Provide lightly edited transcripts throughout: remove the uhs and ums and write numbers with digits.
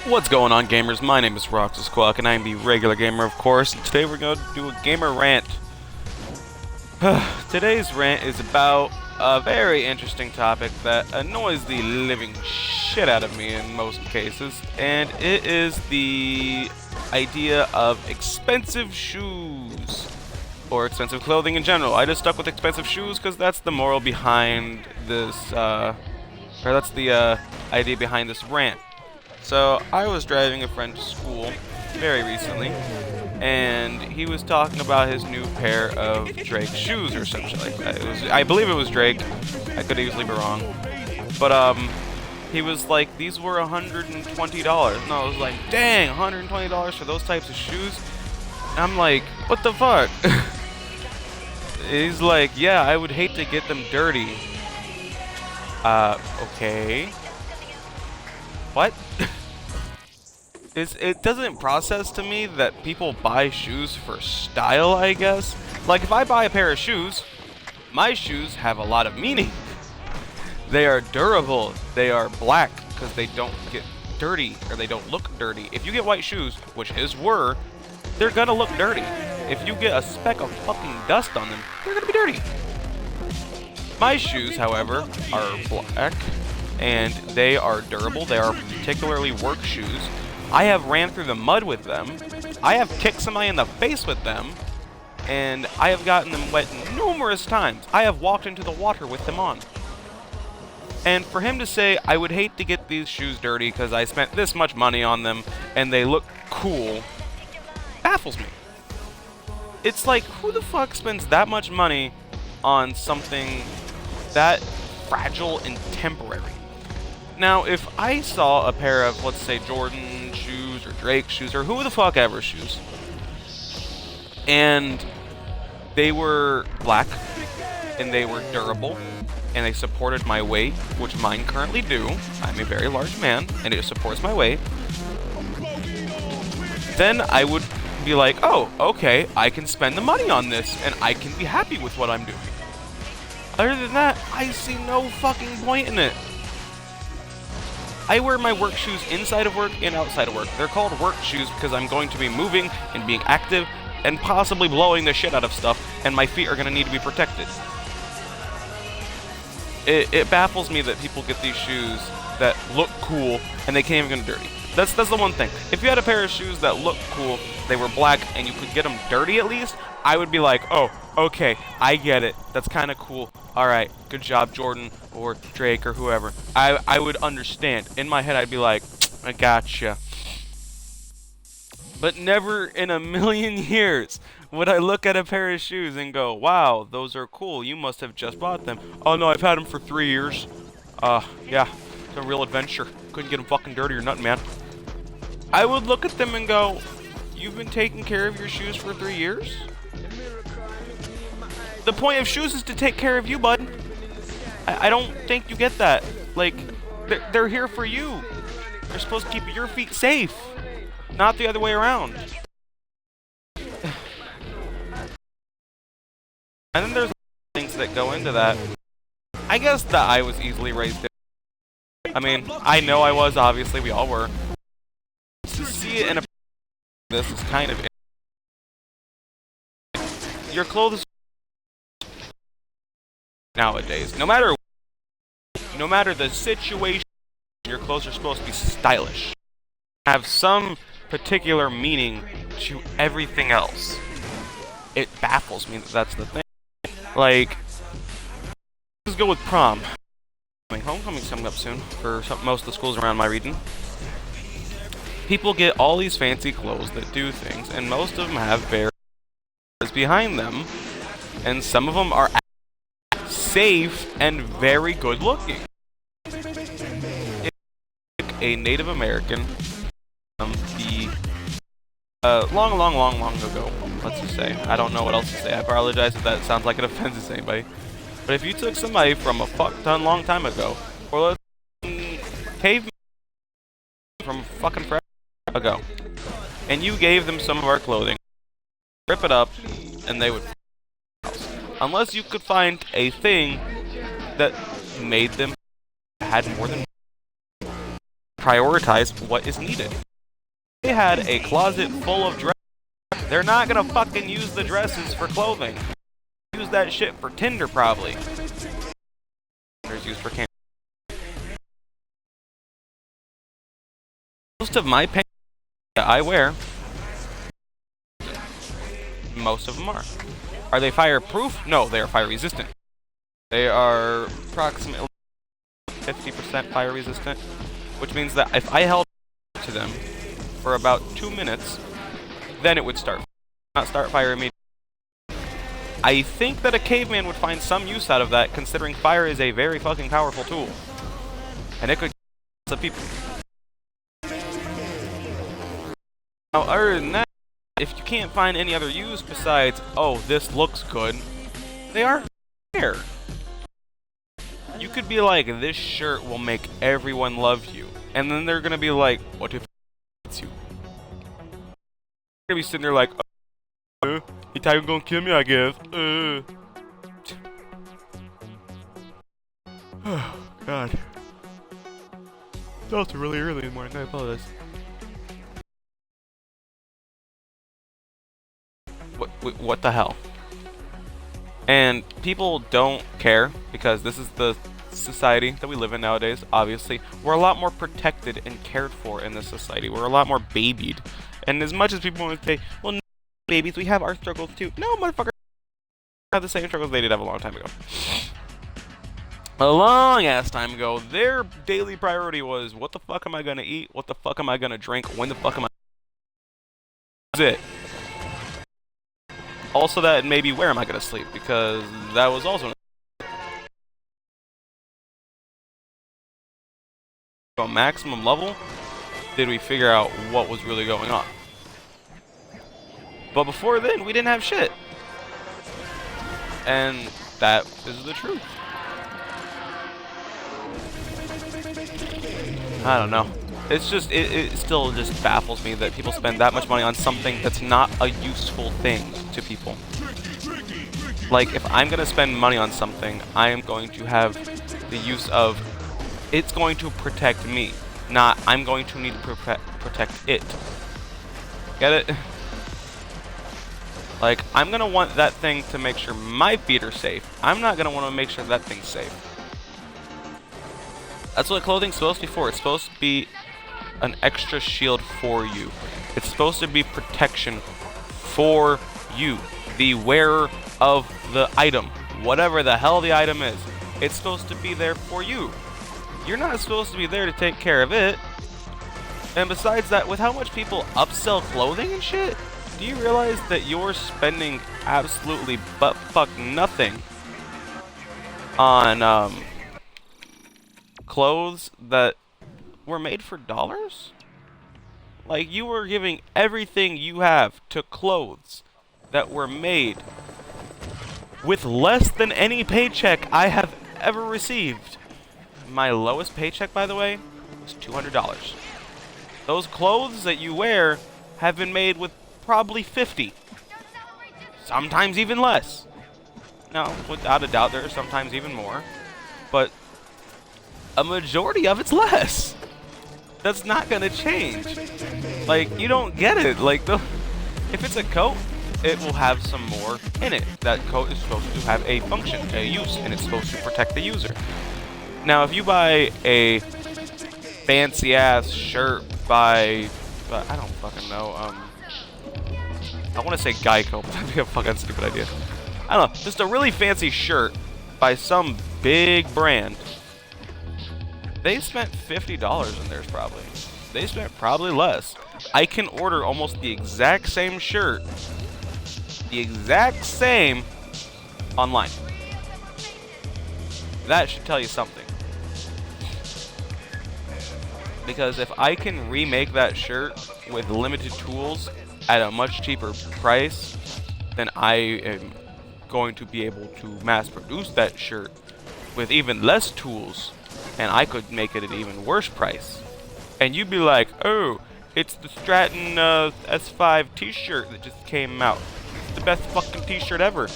What's going on, gamers? My name is Roxas Squawk, and I'm the regular gamer, of course. And today we're going to do a gamer rant. Today's rant is about a very interesting topic that annoys the living shit out of me in most cases, and it is the idea of expensive shoes, or expensive clothing in general. I just stuck with expensive shoes because that's the moral behind this, or that's the idea behind this rant. So, I was driving a friend to school very recently, and he was talking about his new pair of Drake shoes or something like that. I believe it was Drake. I could easily be wrong. But, he was like, these were $120. And I was like, dang, $120 for those types of shoes? And I'm like, what the fuck? He's like, yeah, I would hate to get them dirty. Okay. What? It doesn't process to me that people buy shoes for style, I guess. Like, if I buy a pair of shoes, my shoes have a lot of meaning. They are durable. They are black because they don't get dirty, or they don't look dirty. If you get white shoes, which his were, they're gonna look dirty. If you get a speck of fucking dust on them, they're gonna be dirty. My shoes, however, are black, and they are durable. They are particularly work shoes. I have ran through the mud with them. I have kicked somebody in the face with them, and I have gotten them wet numerous times. I have walked into the water with them on. And for him to say, I would hate to get these shoes dirty because I spent this much money on them and they look cool, baffles me. It's like, who the fuck spends that much money on something that fragile and temporary? Now, if I saw a pair of, let's say, Jordan shoes or Drake shoes or who the fuck ever shoes, and they were black and they were durable and they supported my weight, which mine currently do. I'm a very large man and it supports my weight. Then I would be like, oh, okay, I can spend the money on this and I can be happy with what I'm doing. Other than that, I see no fucking point in it. I wear my work shoes inside of work and outside of work. They're called work shoes because I'm going to be moving and being active and possibly blowing the shit out of stuff, and my feet are going to need to be protected. It baffles me that people get these shoes that look cool and they can't even get them dirty. That's the one thing. If you had a pair of shoes that looked cool, they were black, and you could get them dirty at least, I would be like, oh, okay, I get it. That's kind of cool. Alright, good job, Jordan or Drake or whoever. I would understand. In my head, I'd be like, I gotcha. But never in a million years would I look at a pair of shoes and go, wow, those are cool. You must have just bought them. Oh, no, I've had them for 3 years. Yeah, it's a real adventure. Couldn't get them fucking dirty or nothing, man. I would look at them and go, you've been taking care of your shoes for 3 years? The point of shoes is to take care of you, bud. I don't think you get that. Like, they're here for you. They're supposed to keep your feet safe, not the other way around. And then there's things that go into that. I guess that I was easily raised in. I mean, I know I was, obviously, we all were. To see it in a this is kind of your clothes nowadays. No matter the situation, your clothes are supposed to be stylish. Have some particular meaning to everything else. It baffles me that that's the thing. Like, let's go with prom. Homecoming's coming up soon for most of the schools around my region. People get all these fancy clothes that do things, and most of them have very behind them, and some of them are safe and very good looking. A Native American, long ago, let's just say. I don't know what else to say. I apologize if that sounds like it offends anybody. But if you took somebody from a fuck ton long time ago, or let's caveman from fucking forever ago, and you gave them some of our clothing, rip it up, and they would unless you could find a thing that made them had more than prioritize what is needed. They had a closet full of dresses. They're not gonna fucking use the dresses for clothing. Use that shit for Tinder, probably. Tinder's used for camping. Most of my pants that I wear, most of them are. Are they fireproof? No, they are fire resistant. They are approximately 50% fire resistant, which means that if I held to them for about 2 minutes, then it would not start fire immediately. I think that a caveman would find some use out of that, considering fire is a very fucking powerful tool. And it could kill some people. Now, other than that, if you can't find any other use besides, oh, this looks good, they are there. You could be like, this shirt will make everyone love you. And then they're gonna be like, what if it hits you? You're gonna be sitting there like, you thought you were gonna kill me, I guess. Oh, God. It's also really early in the morning, I apologize. What the hell? And people don't care, because this is the society that we live in nowadays, obviously. We're a lot more protected and cared for in this society. We're a lot more babied. And as much as people want to say, well, no, babies, we have our struggles too. No, motherfucker, have the same struggles they did have a long time ago. A long ass time ago, their daily priority was, what the fuck am I gonna eat? What the fuck am I gonna drink? When the fuck am I? That's it. Also, that maybe where am I gonna sleep? Because that was also a maximum level. Did we figure out what was really going on? But before then, we didn't have shit, and that is the truth. I don't know. It's just, it still just baffles me that people spend that much money on something that's not a useful thing to people. Like, if I'm gonna spend money on something, I am going to have the use of, it's going to protect me, not I'm going to need to protect it. Get it? Like, I'm gonna want that thing to make sure my feet are safe. I'm not gonna want to make sure that thing's safe. That's what clothing's supposed to be for. It's supposed to be an extra shield for you. It's supposed to be protection for you, the wearer of the item. Whatever the hell the item is, it's supposed to be there for you. You're not supposed to be there to take care of it. And besides that, with how much people upsell clothing and shit, do you realize that you're spending absolutely butt-fuck nothing on clothes that were made for dollars? Like, you were giving everything you have to clothes that were made with less than any paycheck I have ever received. My lowest paycheck, by the way, was $200. Those clothes that you wear have been made with probably 50. Sometimes even less. Now, without a doubt, there are sometimes even more. But a majority of it's less. That's not gonna change. Like, you don't get it. Like, if it's a coat, it will have some more in it. That coat is supposed to have a function, a use, and it's supposed to protect the user. Now, if you buy a fancy ass shirt by, I don't fucking know, I want to say Geico, but that'd be a fucking stupid idea. I don't know, just a really fancy shirt by some big brand. They spent $50 in theirs, probably. They spent probably less. I can order almost the exact same shirt, the exact same, online. That should tell you something. Because if I can remake that shirt with limited tools at a much cheaper price, then I am going to be able to mass produce that shirt with even less tools, and I could make it at an even worse price. And you'd be like, oh, it's the Stratton S5 t-shirt that just came out. It's the best fucking t-shirt ever.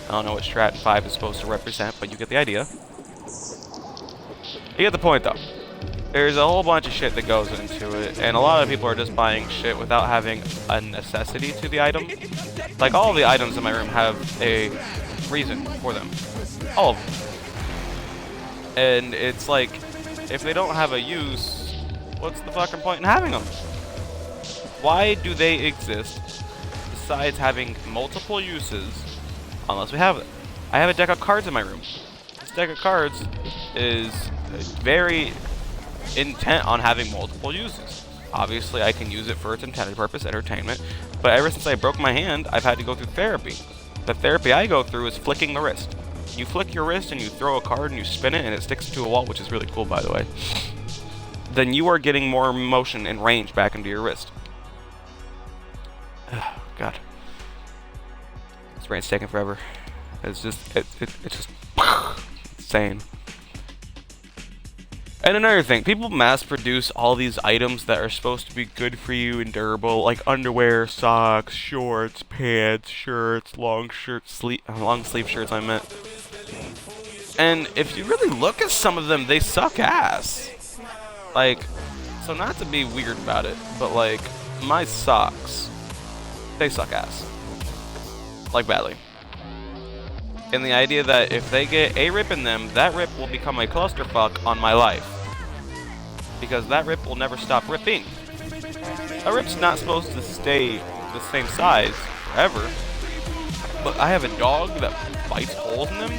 I don't know what Stratton 5 is supposed to represent, but you get the idea. You get the point, though. There's a whole bunch of shit that goes into it, and a lot of people are just buying shit without having a necessity to the item. Like, all of the items in my room have a reason for them. All of them. And it's like, if they don't have a use, what's the fucking point in having them? Why do they exist besides having multiple uses unless we have it? I have a deck of cards in my room. This deck of cards is very intent on having multiple uses. Obviously, I can use it for its intended purpose, entertainment, but ever since I broke my hand, I've had to go through therapy. The therapy I go through is flicking the wrist. You flick your wrist and you throw a card and you spin it and it sticks to a wall, which is really cool, by the way. Then you are getting more motion and range back into your wrist. Oh, God. This rant's taking forever. It's just, it's just insane. And another thing, people mass produce all these items that are supposed to be good for you and durable, like underwear, socks, shorts, pants, shirts, long sleeve shirts, I meant. And if you really look at some of them, they suck ass. Like, so not to be weird about it, but like, my socks, they suck ass. Like, badly. And the idea that if they get a rip in them, that rip will become a clusterfuck on my life. Because that rip will never stop ripping. A rip's not supposed to stay the same size forever. But I have a dog that bites holes in them.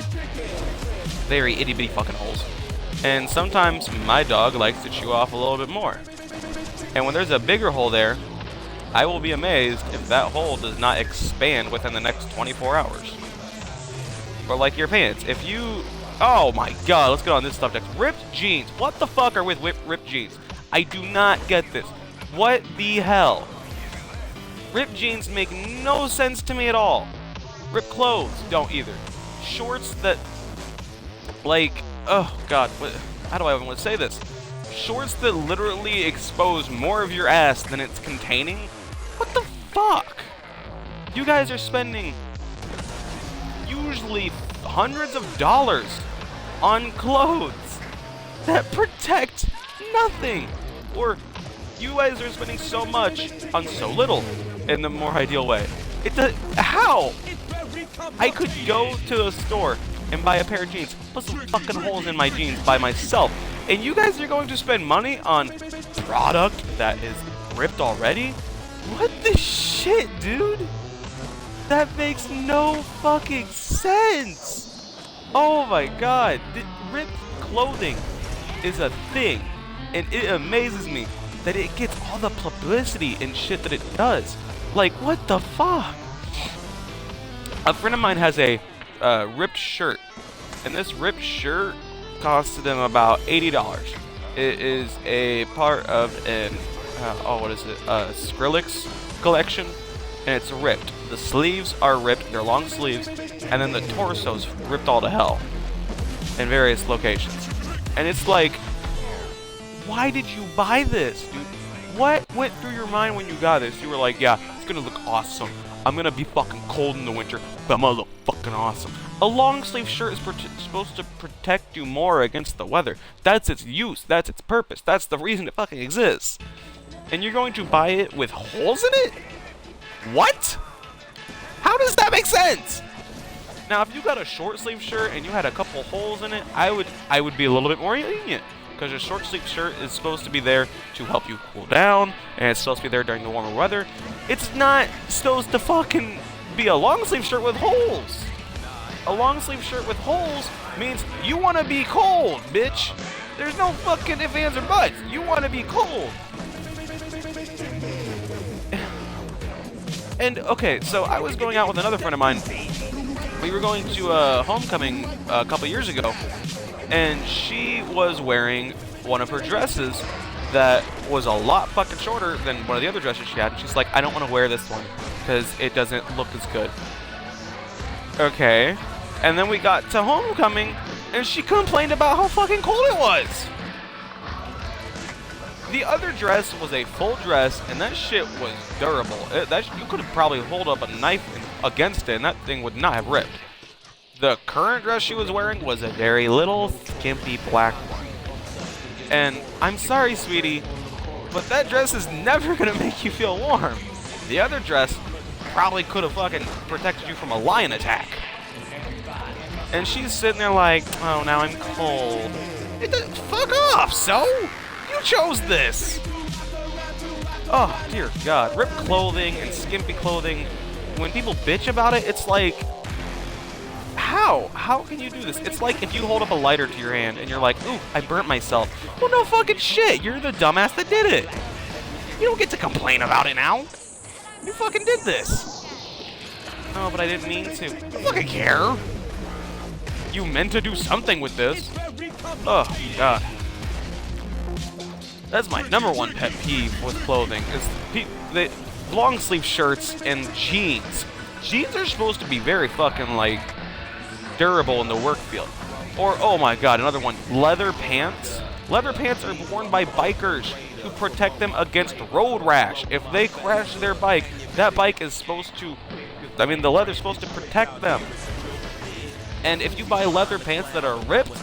Very itty bitty fucking holes. And sometimes my dog likes to chew off a little bit more. And when there's a bigger hole there, I will be amazed if that hole does not expand within the next 24 hours. Or like your pants. If you... Oh my god, let's get on this subject. Ripped jeans. What the fuck are with ripped jeans? I do not get this. What the hell? Ripped jeans make no sense to me at all. Ripped clothes don't either. Shorts that... Like... Oh god, how do I even want to say this? Shorts that literally expose more of your ass than it's containing? What the fuck? You guys are spending... usually hundreds of dollars on clothes that protect nothing, or you guys are spending so much on so little in the more ideal way. How? I could go to a store and buy a pair of jeans, put some fucking holes in my jeans by myself, and you guys are going to spend money on product that is ripped already? What the shit, dude? That makes no fucking sense. Oh my god. Ripped clothing is a thing. And it amazes me that it gets all the publicity and shit that it does. Like, what the fuck? A friend of mine has a ripped shirt. And this ripped shirt costed him about $80. It is a part of an, what is it? Skrillex collection. And it's ripped. The sleeves are ripped, they're long sleeves, and then the torso's ripped all to hell in various locations. And it's like, why did you buy this, dude? What went through your mind when you got this? You were like, yeah, it's gonna look awesome. I'm gonna be fucking cold in the winter, but I'm gonna look fucking awesome. A long sleeve shirt is supposed to protect you more against the weather. That's its use, that's its purpose, that's the reason it fucking exists. And you're going to buy it with holes in it? What? How does that make sense? Now, if you got a short sleeve shirt and you had a couple holes in it, I would be a little bit more lenient, because a short sleeve shirt is supposed to be there to help you cool down, and it's supposed to be there during the warmer weather. It's not supposed to fucking be a long sleeve shirt with holes. A long sleeve shirt with holes means you want to be cold, bitch. There's no fucking ifs, ands, or buts. You want to be cold. And, okay, so I was going out with another friend of mine. We were going to a homecoming a couple years ago, and she was wearing one of her dresses that was a lot fucking shorter than one of the other dresses she had. And she's like, I don't want to wear this one because it doesn't look as good. Okay. And then we got to homecoming, and she complained about how fucking cold it was. The other dress was a full dress, and that shit was durable. You could have probably hold up a knife against it, and that thing would not have ripped. The current dress she was wearing was a very little, skimpy black one. And I'm sorry, sweetie, but that dress is never gonna make you feel warm. The other dress probably could have fucking protected you from a lion attack. And she's sitting there like, oh, now I'm cold. Fuck off, so? You chose this. Oh, dear God. Ripped clothing and skimpy clothing. When people bitch about it, it's like, how? How can you do this? It's like if you hold up a lighter to your hand and you're like, ooh, I burnt myself. Well, no fucking shit. You're the dumbass that did it. You don't get to complain about it now. You fucking did this. Oh, but I didn't mean to. I don't fucking care. You meant to do something with this. Oh, God. That's my #1 pet peeve with clothing. Is the long sleeve shirts and jeans. Jeans are supposed to be very fucking, like, durable in the work field. Or, oh my God, another one, leather pants. Leather pants are worn by bikers to protect them against road rash. If they crash their bike, that bike is supposed to, the leather's supposed to protect them. And if you buy leather pants that are ripped,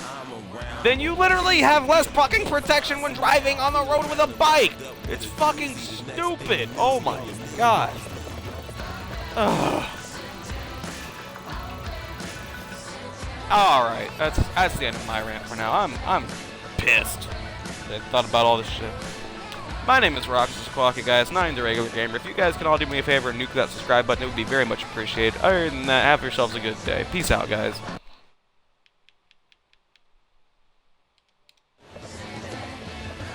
then you literally have less fucking protection when driving on the road with a bike. It's fucking stupid. Oh my God. Ugh. All right, that's the end of my rant for now. I'm pissed. I thought about all this shit. My name is Roxas Squawky, guys, and I'm the regular gamer. If you guys can all do me a favor and nuke that subscribe button, it would be very much appreciated. Other than that, have yourselves a good day. Peace out, guys.